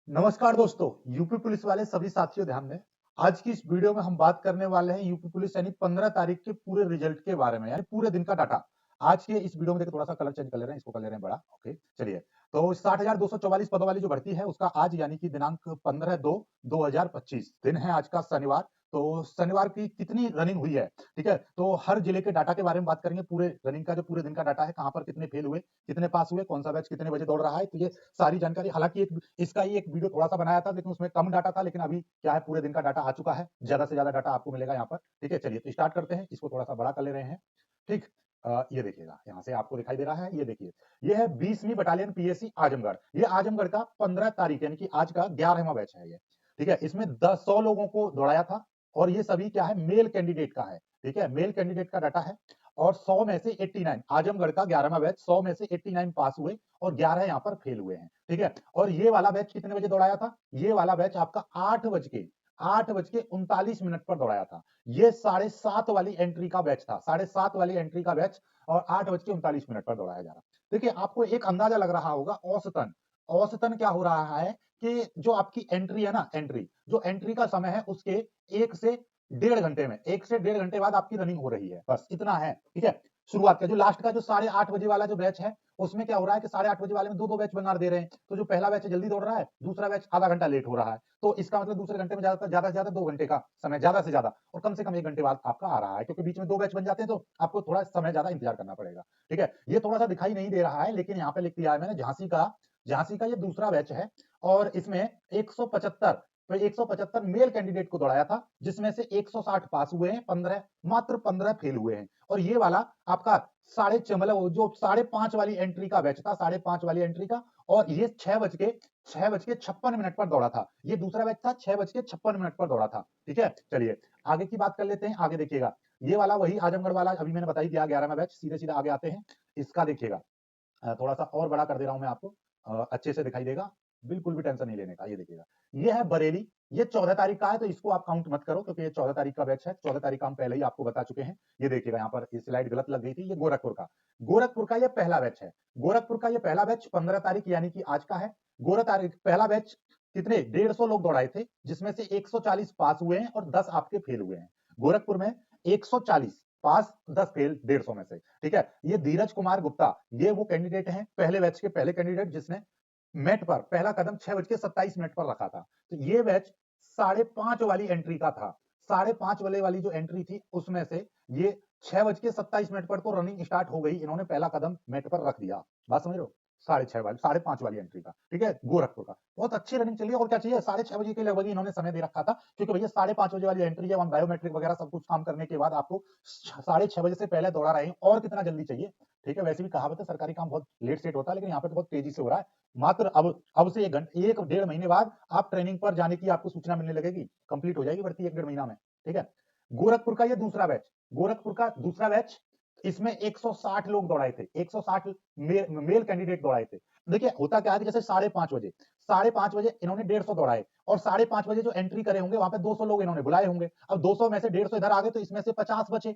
नमस्कार दोस्तों, UP police वाले सभी साथियों ध्यान दें। आज की इस वीडियो में हम बात करने वाले हैं यूपी पुलिस यानी 15 तारीख के पूरे रिजल्ट के बारे में, यानी पूरे दिन का डाटा। आज के इस वीडियो में देखिए थोड़ा-सा कलर चेंज कर ले रहे हैं, इसको कर ले रहे हैं बड़ा, ओके, चलिए। तो 60,244 पदों वाली जो भर्ती है उसका आज यानी कि दिनांक 15/2/2025 दिन है आज का शनिवार। तो शनिवार की कितनी रनिंग हुई है, ठीक है? तो हर जिले के डाटा के बारे में बात करेंगे, पूरे रनिंग का जो पूरे दिन का डाटा है, कहाँ पर कितने फेल हुए, कितने पास हुए, कौन-सा बैच कितने बजे दौड़ रहा है, तो ये सारी जानकारी हालाँकि एक इसका ही एक वीडियो थोड़ा-सा बनाया था, लेकिन उसमें कम डाटा था, लेकिन अभी क्या है पूरे दिन का डाटा आ चुका है। ज़्यादा से ज़्यादा डाटा आपको मिलेगा यहाँ पर, ठीक है? चलिए तो स्टार्ट करते हैं, इसको थोड़ा-सा बड़ा कर ले रहे हैं, ठीक? ये देखिएगा, यहाँ से आपको दिखाई दे रहा है, ये देखिए। ये है 20वीं बटालियन पीएसी आजमगढ़। ये आजमगढ़ का 15 तारीख यानी कि आज का 11वां बैच है ये, ठीक है? इसमें 100 लोगों को दौड़ाया था और ये सभी क्या है मेल कैंडिडेट का है, ठीक है? मेल कैंडिडेट का डाटा है और 100 में से 89 आजमगढ़ का 11वां बैच 100 में से 89 पास हुए और 11 यहाँ पर फेल हुए हैं, ठीक है? और ये वाला बैच कितने बजे दौड़ाया था? ये वाला बैच आपका 8:39 पर दौड़ाया था। ये 7:30 वाली एंट्री का बैच था, 7:30 वाली एंट्री का बैच और 8:39 पर दौड़ाया जा रहा। देखिए, आपको एक अंदाजा लग रहा होगा औसतन, औसतन क्या हो रहा है कि जो आपकी एंट्री है ना, एंट्री, जो एंट्री का समय है उसके 1 से डेढ़ घंटे में, 1 से डेढ़ घंटे बाद आपकी रनिंग हो रही है, बस इतना है, ठीक है? शुरुआत का जो लास्ट का जो 8:30 बजे वाला जो बैच है, उसमें क्या हो रहा है कि 8:30 बजे वाले में 2-2 बैच बना दे रहे हैं। तो जो पहला बैच है जल्दी दौड़ रहा है, दूसरा बैच आधा घंटा लेट हो रहा है। तो इसका मतलब दूसरे घंटे में ज़्यादा से ज़्यादा 2 घंटे का समय ज़्यादा से ज़्यादा और कम से कम 1 घंटे बाद आपका आ रहा है, क्योंकि बीच में 2 बैच बन जाते हैं तो आपको थोड़ा समय ज़्यादा इंतज़ार करना पड़ेगा, ठीक है? ये थोड़ा-सा दिखाई नहीं दे रहा है, लेकिन यहाँ पे लिख दिया है मैंने झांसी का ये दूसरा बैच है और इसमें 175 तो 175 मेल कैंडिडेट को दौड़ाया था, जिसमें से 160 पास हुए हैं, 15 मात्र 15 फेल हुए हैं। और ये वाला आपका साढ़े छ मतलब जो 5:30 वाली एंट्री का बैच था, 5:30 वाली एंट्री का और ये 6:56 पर दौड़ा था। ये दूसरा बैच था 6:56 पर दौड़ा था, ठीक है? चलिए, आगे की बात कर लेते हैं, आगे देखिएगा। ये वाला वही आजमगढ़ वाला अभी मैंने बता ही दिया 11वां बैच, सीधे-सीधे आगे आते हैं। इसका देखिएगा। थोड़ा-सा और बड़ा कर दे रहा हूँ मैं आपको, अच्छे से दिखाई देगा, बिल्कुल भी टेंशन नहीं लेने का, ये देखिएगा। ये है बरेली, ये 14 तारीख का है तो इसको आप काउंट मत करो क्योंकि ये 14 तारीख का बैच है, 14 तारीख का हम पहले ही आपको बता चुके हैं। ये देखिएगा यहाँ पर ये स्लाइड गलत लग गई थी, ये गोरखपुर का। गोरखपुर का ये पहला बैच है, गोरखपुर का ये पहला बैच 15 तारीख यानी कि आज का है। पहला बैच कितने 150 लोग दौड़ाए थे, जिसमें से 140 पास हुए हैं और 10 आपके फेल हुए हैं। गोरखपुर में 140 पास 10 फेल 150 में से, ठीक है? ये धीरज कुमार गुप्ता, ये वो कैंडिडेट हैं, पहले बैच के पहले कैंडिडेट जिसने मेट पर पहला कदम 6:27 पर रखा था। तो ये बैच 5:30 वाली एंट्री का था। 5:30 वाली जो एंट्री थी उसमें से ये 6:27 पर तो रनिंग स्टार्ट हो गई, इन्होंने पहला कदम मेट पर रख दिया। बात समझ रहे हो? 6:30 वाली 5:30 वाली एंट्री का, ठीक है? गोरखपुर का। बहुत अच्छी रनिंग चली है और क्या चाहिए 6:30 बजे के लगभग ही इन्होंने समय दे रखा था, क्योंकि भैया 5:30 बजे वाली एंट्री है, वहाँ बायोमेट्रिक वगैरह सब कुछ काम करने के बाद आपको 6:30 बजे से पहले दौड़ा रहे हैं और कितना जल्दी चाहिए? ठीक है? वैसे भी कहावत है सरकारी काम बहुत लेट सेट होता है, लेकिन यहाँ पे तो बहुत तेजी से हो रहा है। मात्र अब से 1 डेढ़ महीने बाद आप ट्रेनिंग पर जाने की आपको सूचना मिलने लगेगी, कंप्लीट हो जाएगी भर्ती 1 डेढ़ महीना में, ठीक है? गोरखपुर का ये दूसरा बैच, गोरखपुर का दूसरा बैच, इसमें 160 लोग दौड़ाए थे, 160 मेल कैंडिडेट दौड़ाए थे। देखिए होता क्या है कि जैसे 5:30 बजे इन्होंने 150 दौड़ाए और 5:30 बजे जो एंट्री करे होंगे वहां पे 200 लोग इन्होंने बुलाए होंगे। अब 200 में से 150 इधर आ गए तो इसमें से 50 बचे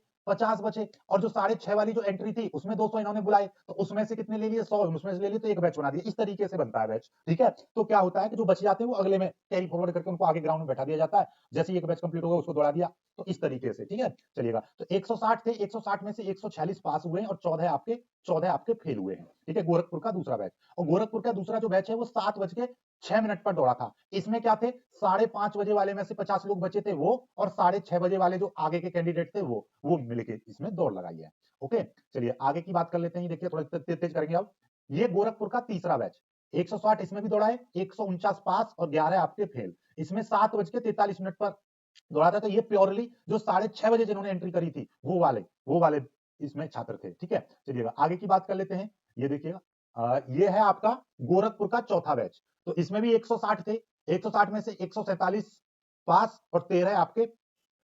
और जो 6:30 वाली जो एंट्री थी उसमें 200 इन्होंने बुलाए तो उसमें से कितने ले लिए 100 उसमें से ले लिए तो एक बैच बना दिया। इस तरीके से बनता है बैच, ठीक है? तो क्या होता है कि जो बच जाते हैं वो अगले में कैरी फॉरवर्ड करके उनको आगे ग्राउंड में बैठा दिया जाता है। जैसे ही एक बैच कंप्लीट होगा उसको दौड़ा दिया, तो इस तरीके से, ठीक है? चलिएगा, तो 160 थे, 160 में से 146 पास हुए हैं और 14 आपके फेल हुए हैं, ठीक है? गोरखपुर का दूसरा बैच और गोरखपुर का दूसरा जो बैच है वो 7:06 पर दौड़ा था। इसमें क्या थे 5:30 बजे वाले में से 50 लोग बचे थे वो और 6:30 बजे वाले जो आगे के कैंडिडेट थे वो मिलके इसमें दौड़ लगाई है। ओके, चलिए आगे की बात कर लेते हैं। ये देखिए थोड़ा तेज करेंगे अब। ये गोरखपुर का तीसरा बैच, 160 इसमें भी दौड़ाए, 149 पास और 11 आपके फेल। इसमें 7:43 पर दौड़ा था। तो ये प्योरली जो 6:30 बजे जिन्होंने एंट्री करी थी वो वाले इसमें छात्र थे, ठीक है? चलिएगा आगे की बात कर लेते हैं। ये देखिएगा, ये है आपका गोरखपुर का चौथा बैच। तो इसमें भी 160 थे, 160 में से 147 पास और 13 आपके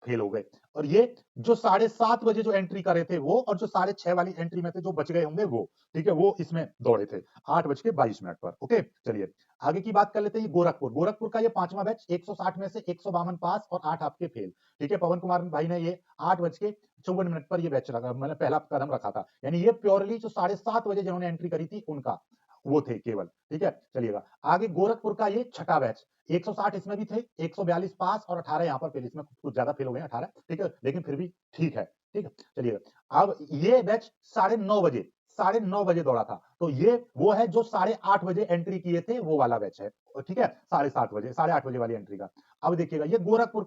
फेल हो गए। और ये जो 7:30 बजे जो एंट्री करे थे वो और जो 6:30 वाली एंट्री में से जो बच गए होंगे वो, ठीक है? वो इसमें दौड़े थे 8:22 पर। ओके, चलिए आगे की बात कर लेते हैं। गोरखपुर का ये पांचवा बैच, 160 में से 152 पास और 8 आपके फेल, ठीक है? पवन कुमार भाई ने ये 8:54 पर ये बैच रखा, मतलब पहला कदम रखा था। यानी ये प्योरली जो 7:30 बजे जिन्होंने एंट्री करी थी उनका वो थे केवल, ठीक है। चलिएगा आगे गोरखपुर का ये छठा बैच, 160 इसमें भी थे, 142 पास और 18 यहाँ पर फेल, इसमें कुछ ज्यादा फेल हो गए 18, ठीक है, लेकिन फिर भी ठीक है, ठीक है। चलिएगा अब ये बैच 9:30 दौड़ा था, तो ये वो है जो 8:30 बजे एंट्री किए थे, वो वाला बैच है, ठीक है, 7:30 बजे, 8:30 बजे वाली एंट्री का। अब देखिएगा ये गोरखपुर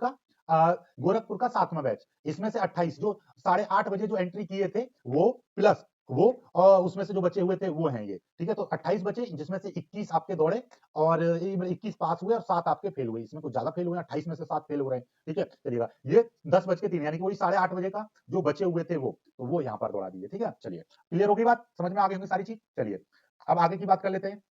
का 7वां बैच, इसमें से 28 जो 8:30 बजे जो एंट्री किए थे वो प्लस वो और उसमें से जो बचे हुए थे वो हैं ये, ठीक है। तो 28 बचे, जिसमें से 21 आपके दौड़े और 21 पास हुए और 7 आपके फेल हुए, इसमें कुछ ज्यादा फेल हुए, 28 में से 7 फेल हो रहे हैं, ठीक है। चलिएगा ये 10:03 यानी कि वही 8:30 बजे का जो बचे हुए थे वो, तो वो यहाँ पर दौड़ा दिए, ठीक है। चलिए क्लियर होगी बात, समझ में आ गई होंगी सारी चीज। चलिए अब आगे की बात कर लेते हैं।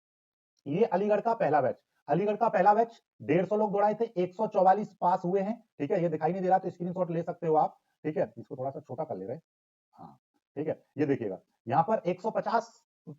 ये अलीगढ़ का पहला बैच, 150 लोग दौड़ाए थे, 144 पास हुए हैं, ठीक है। ये दिखाई नहीं दे रहा तो स्क्रीनशॉट ले सकते हो आप, ठीक है। इसको थोड़ा सा छोटा कर ले रहे, हाँ, ठीक है। ये देखिएगा यहाँ पर 150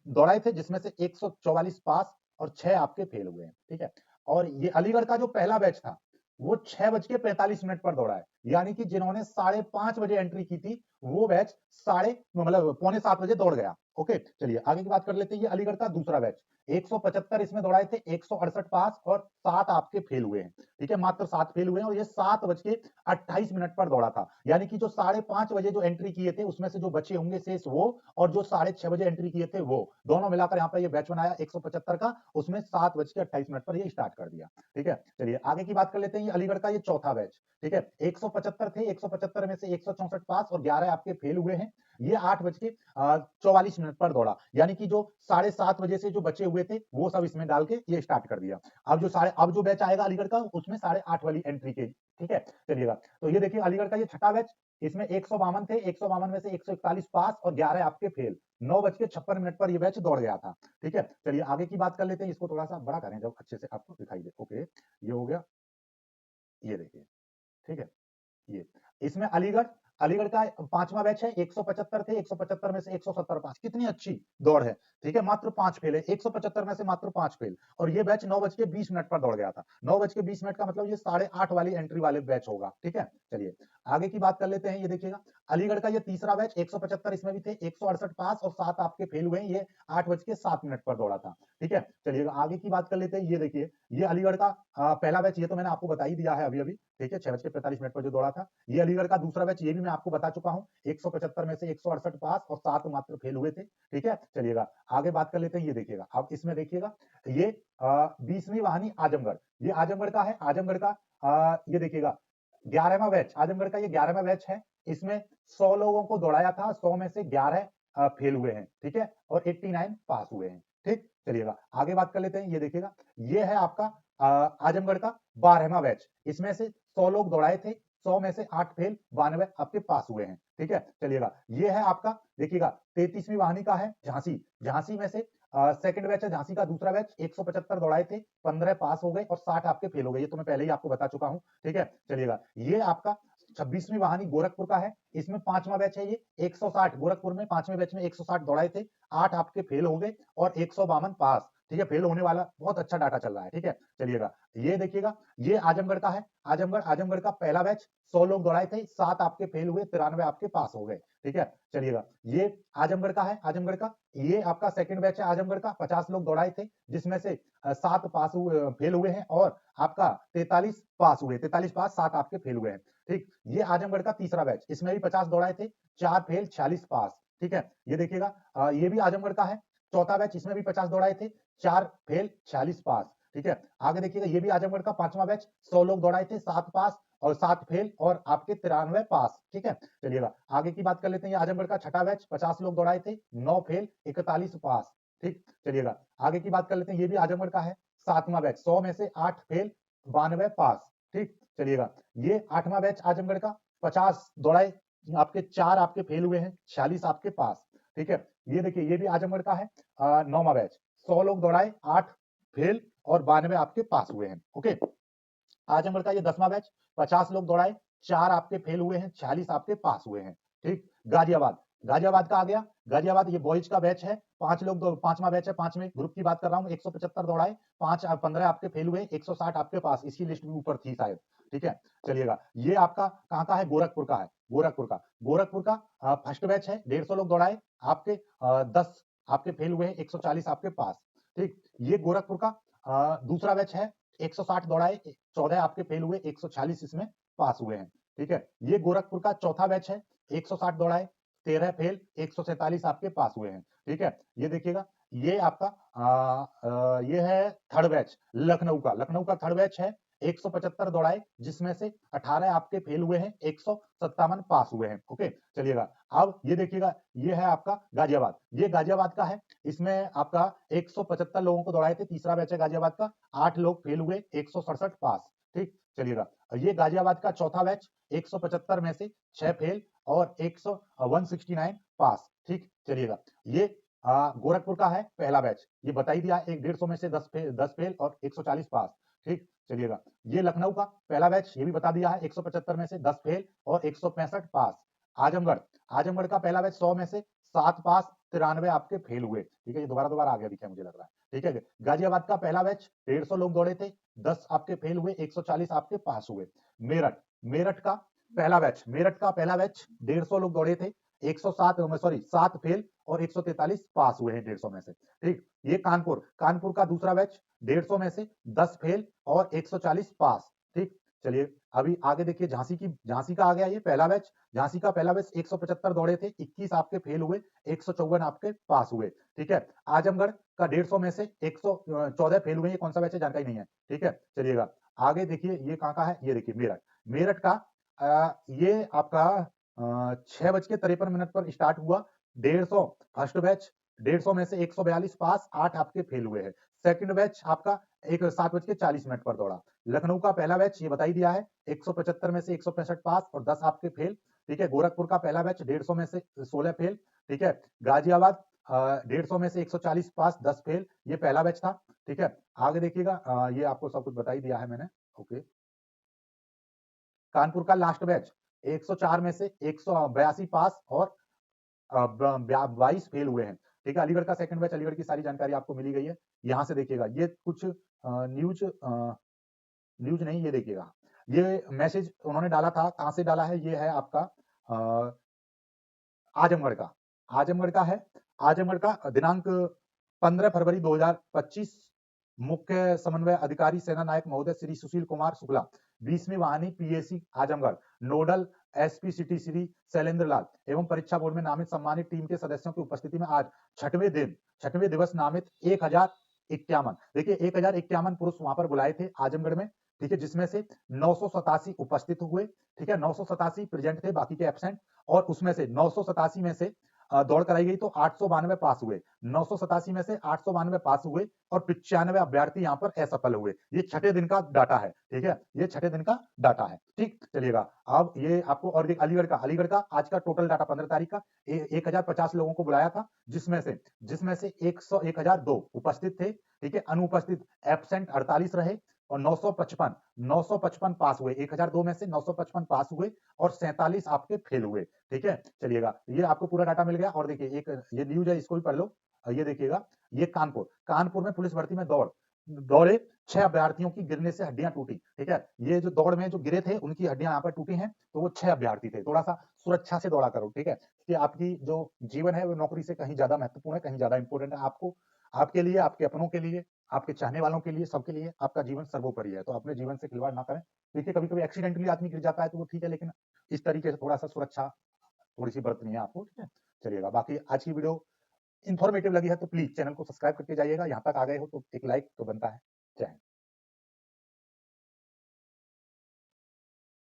दौड़ाए थे, जिसमें से 144 पास और 6 आपके फेल हुए हैं, ठीक है। और ये अलीगढ़ का जो पहला बैच था वो 6:45 पर दौड़ा है, यानी कि जिन्होंने 5:30 बजे एंट्री की थी वो बैच साढ़े मतलब 6:45 बजे दौड़ गया। ओके चलिए आगे की बात कर लेते हैं। ये अलीगढ़ का दूसरा बैच, 175 इसमें दौड़ाए थे, 168 पास और 7 आपके फेल हुए हैं, ठीक है, मात्र 7 फेल हुए हैं। और ये 7:28 पर दौड़ा था, यानी कि जो 5:30 बजे जो एंट्री किए थे उसमें से जो बचे होंगे शेष वो, और जो 6:30 बजे एंट्री किए थे वो, दोनों मिलाकर यहाँ पर ये बैच बनाया 175 का, उसमें 7:28 पर ये स्टार्ट कर दिया, ठीक है। चलिए आगे की बात कर लेते हैं। ये अलीगढ़ का ये चौथा बैच, ठीक है, 175 थे, 175 में से 164 पास और 11 आपके फेल हुए हैं। ये 8:44 पर दौड़ा, यानी कि जो 7:30 बजे से जो बचे हुए थे वो सब इसमें डाल के ये स्टार्ट कर दिया। अब जो बैच आएगा अलीगढ़ का उसमें 8:30 वाली एंट्री के, ठीक है। चलिएगा तो ये देखिए अलीगढ़ का ये छठा बैच, इसमें 152 थे, 152 में से 141 पास और 11 आपके फेल, 9:56 पर ये बैच दौड़ गया था, ठीक है। चलिए आगे की बात कर लेते हैं। इसको थोड़ा सा बड़ा करें जब अच्छे से आपको दिखाई दे। ओके ये हो गया, ये देखिए, ठीक है। ये इसमें अलीगढ़ अलीगढ़ का पांचवा बैच है, 175 थे, 175 में से 170 पास, कितनी अच्छी दौड़ है, ठीक है। मात्र 5 फेल है, 175 में से मात्र 5 फेल, और ये बैच 9:20 पर दौड़ गया था। 9:20 का मतलब ये 8:30 वाली एंट्री वाले बैच होगा, ठीक है। चलिए आगे की बात कर लेते हैं। ये देखिएगा अलीगढ़ का ये तीसरा बैच, 175 इसमें भी थे, 168 पास और 7 आपके फेल हुए हैं, ये 8:07 पर दौड़ा था, ठीक है। चलिएगा आगे की बात कर लेते हैं। ये देखिए ये अलीगढ़ का पहला बैच, ये तो मैंने आपको बता ही दिया है अभी अभी, ठीक है, 6:45 पर जो दौड़ा था। ये अलीगढ़ का दूसरा बैच, ये भी मैं आपको बता चुका हूं, 175 में से 168 पास और 7 मात्र फेल हुए थे, ठीक है। चलिएगा आगे बात कर लेते हैं। ये देखिएगा अब इसमें देखिएगा ये 20वीं वाहिनी आजमगढ़, ये आजमगढ़ का है, आजमगढ़ का ये देखिएगा 11वां बैच, आजमगढ़ का ये 11वां बैच है। इसमें 100 लोगों को दौड़ाया था, 100 में से 11 फेल हुए हैं, ठीक है, और 89 पास हुए हैं, ठीक। चलिएगा आगे बात कर लेते हैं। ये देखिएगा ये है आपका आजमगढ़ का 12वां बैच, इसमें से 100 लोग दौड़ाए थे, 100 में से 8 फेल, 92 आपके पास हुए हैं, ठीक है। चलिएगा ये है आपका देखिएगा 33वीं वाहिनी का है झांसी, झांसी में से सेकंड बैच है, झांसी का दूसरा बैच, 175 दौड़ाए थे, 15 पास हो गए और 60 आपके फेल हो गए, ये तो मैं पहले ही आपको बता चुका हूं, ठीक है। चलिएगा ये आपका 26वीं वाहिनी गोरखपुर का है, इसमें 5वां बैच है, ये 160 गोरखपुर में 5वें बैच में 160 दौड़ाए थे, 8 आपके फेल हो गए और 152 पास, ठीक है। फेल होने वाला बहुत अच्छा डाटा चल रहा है, ठीक है। चलिएगा ये देखिएगा ये आजमगढ़ का है, आजमगढ़ का पहला बैच, 100 लोग दौड़ाए थे, 7 आपके फेल हुए, 93 आपके पास हो गए, ठीक है। चलिएगा ये आजमगढ़ का है, आजमगढ़ का ये आपका सेकंड बैच है, आजमगढ़ का 50 लोग दौड़ाए थे, जिसमें से 7 पास हुए फेल हुए हैं और आपका 43 पास हुए, 43 पास, 7 आपके फेल हुए हैं, ठीक। ये आजमगढ़ का तीसरा बैच, इसमें भी 50 दौड़ाए थे, 4 फेल 46 पास, ठीक है। ये देखिएगा ये भी आजमगढ़ का है, चौथा बैच, इसमें भी 50 दौड़ाए थे, 4 फेल 46 पास, ठीक है। आगे देखिएगा ये भी आजमगढ़ का 5वां बैच, 100 लोग दौड़ाए थे, 7 पास और 7 फेल और आपके 93 पास, ठीक है। चलिएगा आगे की बात कर लेते हैं। ये आजमगढ़ का छठा बैच, 50 लोग दौड़ाए थे, 9 फेल 41 पास, ठीक। चलिएगा आगे की बात कर लेते हैं। ये भी आजमगढ़ का है, 7वां बैच, 100 में से 8 फेल 92 पास, ठीक। चलिएगा ये 8वां बैच आजमगढ़ का, 50 दौड़ाए, आपके 4 आपके फेल हुए हैं, 46 आपके पास, ठीक है। ये देखिए ये भी आजमगढ़ का है, 9वां बैच, 100 लोग दौड़ाए, 8 फेल और 92 आपके पास हुए हैं, ओके। आजमगढ़ का ये 10वां बैच, 50 लोग दौड़ाए, 4 आपके फेल हुए हैं, 46 आपके पास हुए हैं, ठीक। गाजियाबाद, गाजियाबाद का आ गया, गाजियाबाद ये बॉयज का बैच है, 5वां बैच है, 5वें ग्रुप की बात कर रहा हूं, 175 दौड़ाए, 15 आपके फेल हुए, 160 आपके पास, इसकी लिस्ट भी ऊपर थी शायद, ठीक है। चलिएगा ये आपका कहां का है, गोरखपुर का है, गोरखपुर का फर्स्ट बैच है, 150 लोग दौड़ाए, आपके 10 आपके फेल हुए हैं, 140 आपके पास। ठीक, ये गोरखपुर का दूसरा बैच है, 160 दौड़ाए, 14 आपके फेल हुए, 146 इसमें पास हुए हैं। ठीक है, ये गोरखपुर का चौथा बैच है, 160 दौड़ाए, 13 फेल, 147 आपके पास हुए हैं। ठीक है, ये देखिएगा, ये आपका ये है थर्ड बैच लखनऊ का। लखनऊ का थर्ड बैच है, 175 दौड़ाए, जिसमें से 18 आपके फेल हुए हैं, 157 पास हुए हैं। ओके, चलिएगा, अब ये देखिएगा, ये है आपका गाजियाबाद, ये गाजियाबाद का है, इसमें आपका 175 लोगों को दौड़ाए थे, तीसरा बैच है गाजियाबाद का, 8 लोग फेल हुए, 167 पास। ठीक, चलिएगा, ये गाजियाबाद का चौथा बैच, 175 में से 6 फेल और 169 पास। ठीक, चलिएगा, ये गोरखपुर का है पहला बैच, ये बता ही दिया, 150 में से 10 फेल और 140 पास। ठीक, चलिएगा, ये लखनऊ का पहला बैच, ये भी बता दिया है, 175 में से 10 फेल और 165 पास। आजमगढ़, आजमगढ़ का पहला बैच 100 में से 7 पास, 93 आपके फेल हुए। ठीक है, ये दोबारा दोबारा आ गया दिखा मुझे लग रहा है। ठीक है, गाजियाबाद का पहला बैच 150 लोग दौड़े थे, 10 आपके फेल हुए, 140 आपके पास हुए। मेरठ, मेरठ का पहला बैच, मेरठ का पहला बैच 150 लोग दौड़े थे, 7 फेल और 143 पास हुए हैं 150 में से। ठीक, ये कानपुर, कानपुर का दूसरा बैच 150 में से 10 फेल और 140 पास। ठीक, चलिए अभी आगे देखिए, झांसी की, झांसी का आ गया ये पहला बैच, झांसी का पहला बैच 175 दौड़े थे, 21 आपके फेल हुए, 154 आपके पास हुए। ठीक है, आजमगढ़ का 150 में से 114 फेल हुए, ये कौन सा बैच है जानकारी नहीं है। ठीक है, चलिएगा आगे देखिए, ये कहाँ का है, ये देखिए मेरठ, मेरठ का ये आपका 6:53 पर स्टार्ट हुआ, 150 फर्स्ट बैच, 150 में से 142 पास, 8 आपके फेल हुए हैं। सेकंड बैच आपका 7:40 पर दौड़ा। लखनऊ का पहला बैच ये बता ही दिया है, 175 में से 165 पास और 10 आपके फेल। ठीक है, गोरखपुर का पहला बैच 150 में से 16 फेल। ठीक है, गाजियाबाद 150 में से 140 पास, 10 फेल, ये पहला बैच था। ठीक है, आगे देखिएगा, ये आपको सब कुछ बता ही दिया है मैंने। ओके, कानपुर का लास्ट बैच 104 में से 182 पास और 22 फेल हुए हैं। ठीक है, अलीगढ़ का सेकंड बैच, अलीगढ़ की सारी जानकारी आपको मिली गई है। यहां से देखिएगा, ये कुछ न्यूज न्यूज नहीं, ये देखिएगा, ये मैसेज उन्होंने डाला था, कहां से डाला है, ये है आपका आजमगढ़ का, आजमगढ़ का है, आजमगढ़ का दिनांक 15 फरवरी 2025, मुख्य समन्वय अधिकारी सेना नायक महोदय श्री सुशील कुमार शुक्ला, 20वीं वाहिनी PAC Azamgarh, nodal SP city Shri Shailendra Lal एवं परीक्षा बोर्ड में नामित सम्मानित टीम के सदस्यों की उपस्थिति में आज छठवें दिवस नामित 1051, देखिए 1051 पुरुष वहां पर बुलाए थे आजमगढ़ में। ठीक है, जिसमें से 987 उपस्थित हुए। ठीक है, 987 प्रेजेंट थे, बाकी के एब्सेंट, और उसमें से 987 में से दौड़ कराई गई तो 892 पास हुए, 987 में से 892 पास हुए और 95 अभ्यर्थी यहाँ पर असफल हुए। ये छठे दिन का डाटा है। ठीक है, ये छठे दिन का डाटा है। ठीक, चलिएगा, अब ये आपको और अलीगढ़ का, अलीगढ़ का आज का टोटल डाटा 15 तारीख का 1050 लोगों को बुलाया था, जिसमें से 1002 उपस्थित थे। ठीक है, अनुपस्थित एब्सेंट 48 रहे और 955 पास हुए, 1002 में से 955 पास हुए और 47 आपके फेल हुए। ठीक है, चलिएगा, ये आपको पूरा डाटा मिल गया। और देखिए, एक ये न्यूज है, इसको भी पढ़ लो। ये देखिएगा, ये कानपुर, कानपुर में पुलिस भर्ती में दौड़े 6 अभ्यर्थियों की गिरने से हड्डियां टूटी। ठीक है, ये जो दौड़ में जो गिरे थे उनकी हड्डियां यहाँ पर टूटी हैं, तो वो 6 अभ्यर्थी थे। थोड़ा सा सुरक्षा से दौड़ा करो। ठीक है, कि आपकी जो जीवन है वो नौकरी से कहीं ज्यादा महत्वपूर्ण है, कहीं ज्यादा इंपॉर्टेंट है। आपको, आपके लिए, आपके अपनों के लिए, आपके चाहने वालों के लिए, सबके लिए आपका जीवन सर्वोपरि है, तो अपने जीवन से खिलवाड़ ना करें। देखिए, कभी कभी एक्सीडेंटली आदमी गिर जाता है तो वो ठीक है, लेकिन इस तरीके से थोड़ा सा सुरक्षा थोड़ी सी बरतनी है आपको। ठीक है, चलिएगा, बाकी आज की वीडियो इन्फॉर्मेटिव लगी है तो प्लीज चैनल को सब्सक्राइब करके जाइएगा। यहाँ तक आ गए हो तो एक लाइक तो बनता है। जय हिंद।